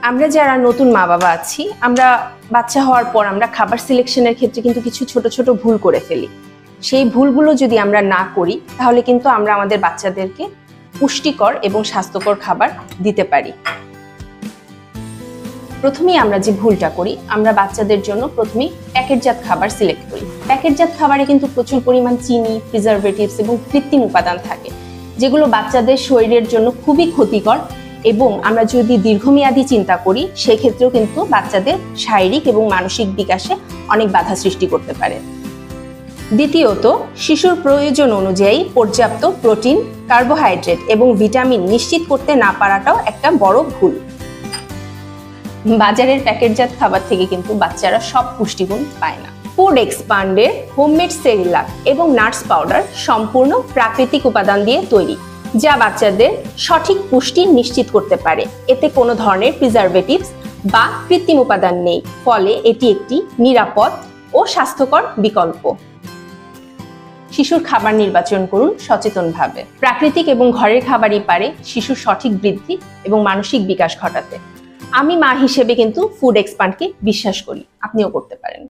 আমরা যারা নতুন মা বাবা আছি, আমরা বাচ্চা হওয়ার পর আমরা খাবার সিলেকশনের ক্ষেত্রে কিন্তু কিছু ছোট ছোট ভুল করে ফেলি। সেই ভুলগুলো যদি আমরা না করি তাহলে কিন্তু আমরা আমাদের বাচ্চাদেরকে পুষ্টিকর এবং স্বাস্থ্যকর খাবার দিতে পারি। প্রথমেই আমরা যে ভুলটা করি, আমরা বাচ্চাদের জন্য প্রথমেই প্যাকেটজাত খাবার সিলেক্ট করি। প্যাকেটজাত খাবারে কিন্তু প্রচুর পরিমাণ চিনি, প্রিজারভেটিভস এবং কৃত্রিম উপাদান থাকে, যেগুলো বাচ্চাদের শরীরের জন্য খুবই ক্ষতিকর। এবং আমরা যদি দীর্ঘমেয়াদী চিন্তা করি, সেক্ষেত্রেও কিন্তু বাচ্চাদের শারীরিক এবং মানসিক বিকাশে অনেক বাধা সৃষ্টি করতে পারে। দ্বিতীয়ত, শিশুর প্রয়োজন অনুযায়ী পর্যাপ্ত প্রোটিন, কার্বোহাইড্রেট এবং ভিটামিন নিশ্চিত করতে না পারাটাও একটা বড় ভুল। বাজারের প্যাকেটজাত খাবার থেকে কিন্তু বাচ্চারা সব পুষ্টিগুণ পায় না। ফুড এক্সপান্ডের হোমমেড সেরিলাক এবং নাটস পাউডার সম্পূর্ণ প্রাকৃতিক উপাদান দিয়ে তৈরি, যা বাচ্চাদের সঠিক পুষ্টি নিশ্চিত করতে পারে। এতে কোনো ধরনের প্রিজারভেটিভস বা কৃত্রিম উপাদান নেই, ফলে এটি একটি নিরাপদ ও স্বাস্থ্যকর বিকল্প। শিশুর খাবার নির্বাচন করুন সচেতনভাবে। প্রাকৃতিক এবং ঘরের খাবারই পারে শিশুর সঠিক বৃদ্ধি এবং মানসিক বিকাশ ঘটাতে। আমি মা হিসেবে কিন্তু ফুড এক্সপান্ডকে বিশ্বাস করি, আপনিও করতে পারেন।